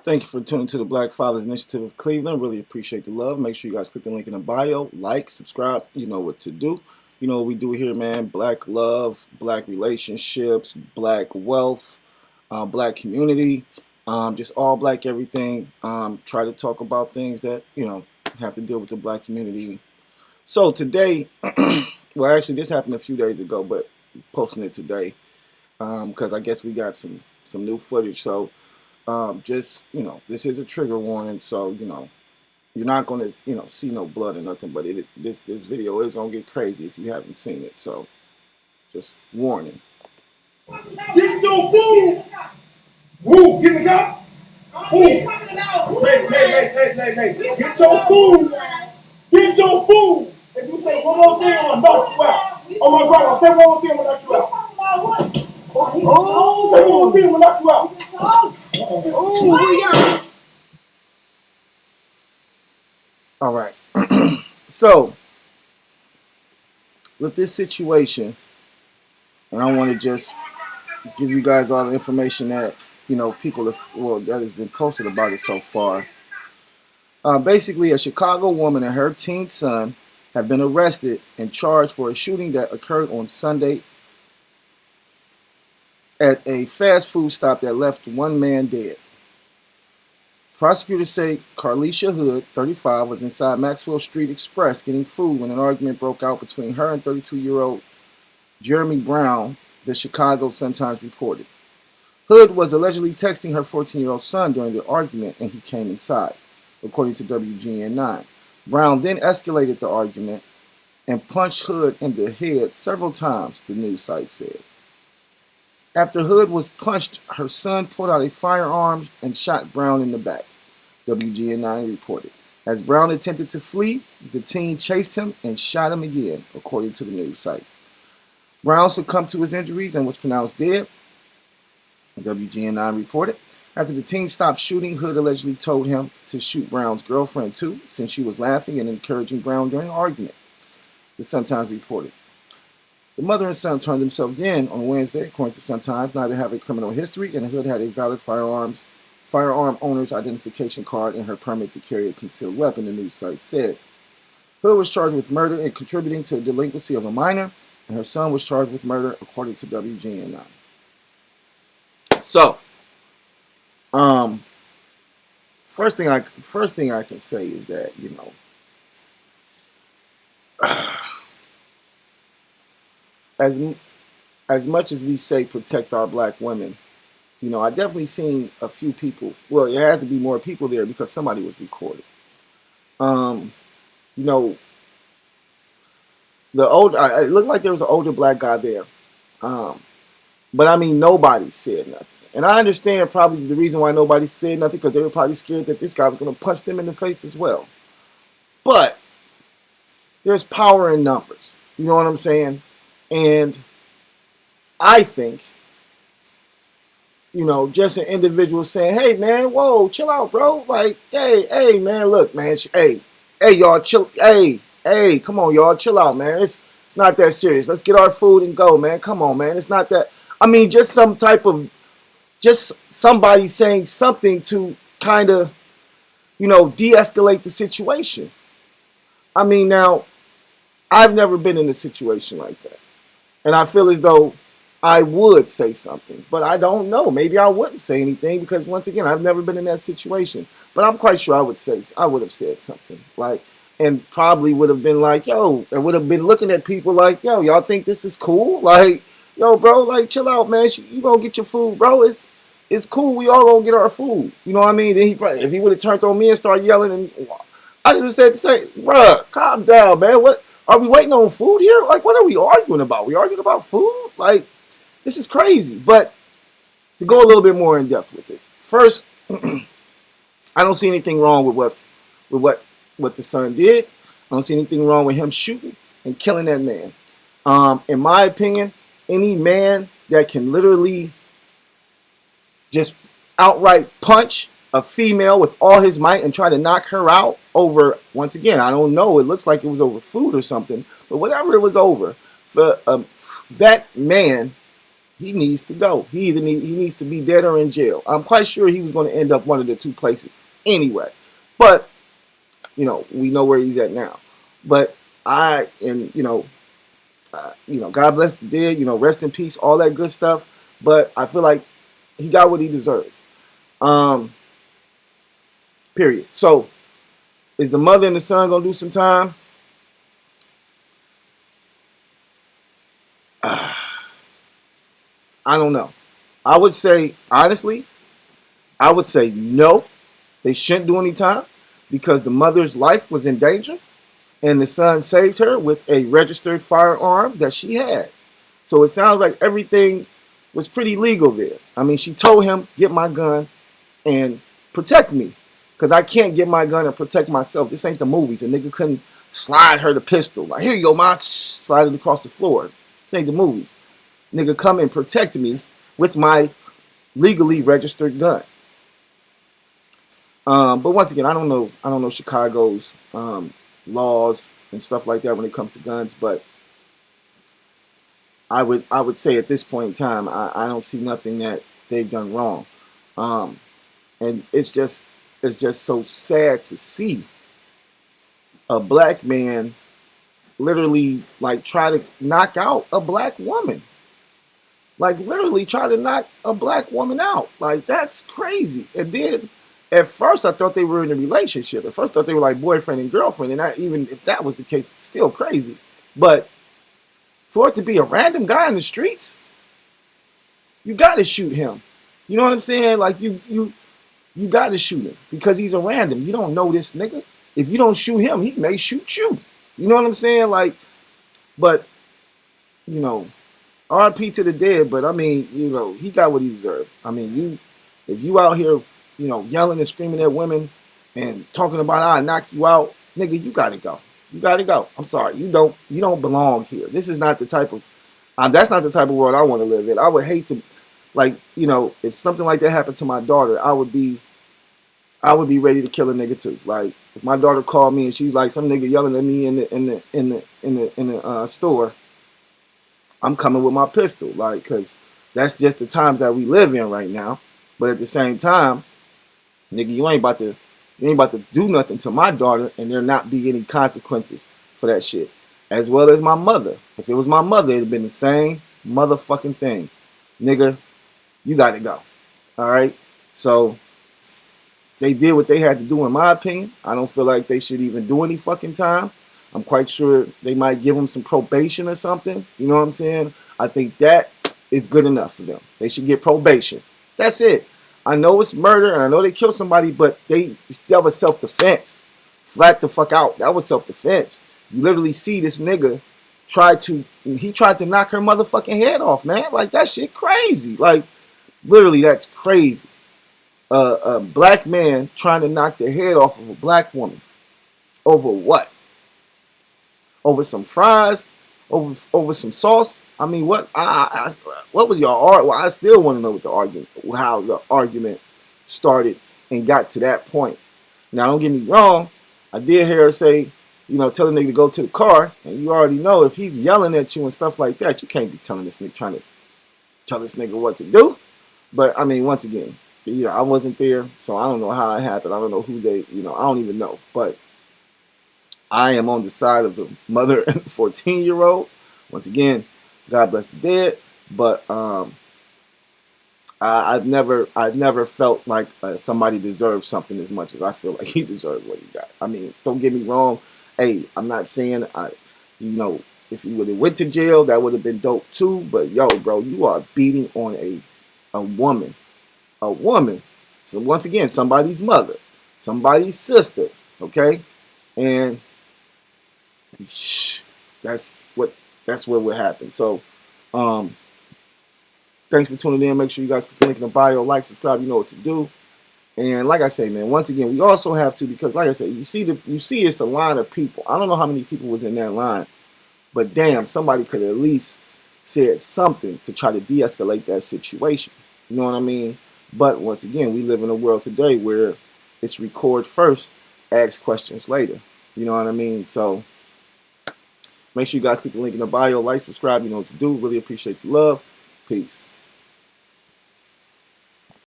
Thank you for tuning to the Black Fathers Initiative of Cleveland. Really appreciate the love. Make sure you guys click the link in the bio, like, subscribe. You know what to do. You know what we do here, man. Black love, black relationships, black wealth, black community, just all black everything. Try to talk about things that, have to deal with the black community. So today, well, actually, this happened a few days ago, but posting it today because I guess we got some new footage. So just, this is a trigger warning, so, you're not going to, see no blood or nothing, but this video is going to get crazy if you haven't seen it, so just warning. Get your food! Woo, get the cup! Hey. Get your food! Get your food! If you say one more thing, I'm going to knock you out. Oh my grandma, say one more thing, I'm going to knock you out. Oh, say one more thing, I'm going to knock you out. All right. So, with this situation, and I want to just give you guys all the information that, people that has been posted about it so far. Basically, a Chicago woman and her teen son have been arrested and charged for a shooting that occurred on Sunday at a fast food stop that left one man dead. Prosecutors say Carlisha Hood, 35, was inside Maxwell Street Express getting food when an argument broke out between her and 32-year-old Jeremy Brown, the Chicago Sun-Times reported. Hood was allegedly texting her 14-year-old son during the argument, and he came inside, according to WGN9. Brown then escalated the argument and punched Hood in the head several times, the news site said. After Hood was punched, her son pulled out a firearm and shot Brown in the back, WGN9 reported. As Brown attempted to flee, the teen chased him and shot him again, according to the news site. Brown succumbed to his injuries and was pronounced dead, WGN9 reported. After the teen stopped shooting, Hood allegedly told him to shoot Brown's girlfriend too, since she was laughing and encouraging Brown during the argument, the Sun-Times reported. The mother and son turned themselves in on Wednesday, according to Sun-Times. Neither have a criminal history, and Hood had a valid firearm owner's identification card and her permit to carry a concealed weapon, the news site said. Hood was charged with murder and contributing to the delinquency of a minor, and her son was charged with murder, according to WGN9. So, first thing I can say is that, as much as we say protect our black women, I definitely seen a few people. Well, it had to be more people there because somebody was recorded. It looked like there was an older black guy there. But I mean, nobody said nothing. And I understand probably the reason why nobody said nothing, because they were probably scared that this guy was going to punch them in the face as well. But there's power in numbers. You know what I'm saying? And I think, just an individual saying, hey, man, whoa, chill out, bro. Like, hey, man, look, man, hey, y'all, chill. Hey, come on, y'all, chill out, man. It's not that serious. Let's get our food and go, man. Come on, man. It's not that. I mean, just somebody saying something to kind of, de-escalate the situation. I mean, now, I've never been in a situation like that. And I feel as though I would say something, but I don't know. Maybe I wouldn't say anything because, once again, I've never been in that situation. But I'm quite sure I would have said something, and probably would have been like, yo, and would have been looking at people like, yo, y'all think this is cool? Like, yo, bro, like, chill out, man. You gonna get your food, bro. It's cool. We all gonna get our food. You know what I mean? Then if he would have turned on me and started yelling, and I just said the same, bruh, calm down, man. What? Are we waiting on food here? Like, what are we arguing about? We arguing about food? Like, this is crazy. But to go a little bit more in depth with it, first, I don't see anything wrong with what the son did. I don't see anything wrong with him shooting and killing that man. In my opinion, any man that can literally just outright punch a female with all his might and try to knock her out over, once again, I don't know, it looks like it was over food or something, but whatever it was over, for that man he needs to go. He needs to be dead or in jail. I'm quite sure he was going to end up one of the two places anyway. But we know where he's at now. But God bless the dead. Rest in peace, all that good stuff. But I feel like he got what he deserved. Period. So, is the mother and the son gonna do some time? I don't know. I would say, honestly, no. They shouldn't do any time because the mother's life was in danger and the son saved her with a registered firearm that she had. So it sounds like everything was pretty legal there. I mean, she told him, get my gun and protect me because I can't get my gun and protect myself. This ain't the movies. A nigga couldn't slide her the pistol. Like, here you go, ma. Slide it across the floor. This ain't the movies. Nigga, come and protect me with my legally registered gun. But once again, I don't know Chicago's laws and stuff like that when it comes to guns. But I would say at this point in time, I don't see nothing that they've done wrong. And it's just so sad to see a black man literally like try to knock out a black woman. Like literally try to knock a black woman out. Like that's crazy. And then at first I thought they were in a relationship. At first I thought they were like boyfriend and girlfriend. And even if that was the case, it's still crazy. But for it to be a random guy in the streets, you gotta shoot him. You know what I'm saying? Like you gotta shoot him because he's a random. You don't know this nigga. If you don't shoot him, he may shoot you. You know what I'm saying? Like, but RP to the dead, but I mean, he got what he deserved. I mean, if you out here, yelling and screaming at women and talking about I'll knock you out, nigga, you gotta go. You gotta go. I'm sorry, you don't belong here. This is not the type of, that's not the type of world I want to live in. I would hate to, like, if something like that happened to my daughter, I would be ready to kill a nigga too. Like, if my daughter called me and she's like some nigga yelling at me in the store, I'm coming with my pistol, like, because that's just the times that we live in right now. But at the same time, nigga, you ain't about to do nothing to my daughter and there not be any consequences for that shit. As well as my mother. If it was my mother, it'd have been the same motherfucking thing. Nigga, you got to go. All right? So they did what they had to do in my opinion. I don't feel like they should even do any fucking time. I'm quite sure they might give them some probation or something. You know what I'm saying? I think that is good enough for them. They should get probation. That's it. I know it's murder and I know they killed somebody, but that was self-defense. Flat the fuck out. That was self-defense. You literally see this nigga tried to knock her motherfucking head off, man. Like, that shit crazy. Like, literally, that's crazy. A black man trying to knock the head off of a black woman. Over what? Over some fries? Over some sauce? I mean, what? What was y'all argument? Well, I still want to know how the argument started and got to that point. Now, don't get me wrong. I did hear her say, tell the nigga to go to the car, and you already know if he's yelling at you and stuff like that, you can't be telling this nigga, trying to tell this nigga what to do. But I mean, once again, I wasn't there, so I don't know how it happened. I don't know who I don't even know. But I am on the side of the mother and 14-year-old. Once again, God bless the dead. But I've never felt like somebody deserves something as much as I feel like he deserved what he got. I mean, don't get me wrong. Hey, I'm not saying if he would have went to jail, that would have been dope too. But yo, bro, you are beating on a woman. A woman. So once again, somebody's mother, somebody's sister, okay? And that's what would happen. So thanks for tuning in. Make sure you guys click the link in the bio, like, subscribe, you know what to do. And like I say, man, once again, we also have to, because like I said, you see it's a line of people. I don't know how many people was in that line, but damn, somebody could at least said something to try to de-escalate that situation. You know what I mean? But once again, we live in a world today where it's record first, ask questions later. You know what I mean? So make sure you guys click the link in the bio, like, subscribe, you know what to do. Really appreciate the love. Peace.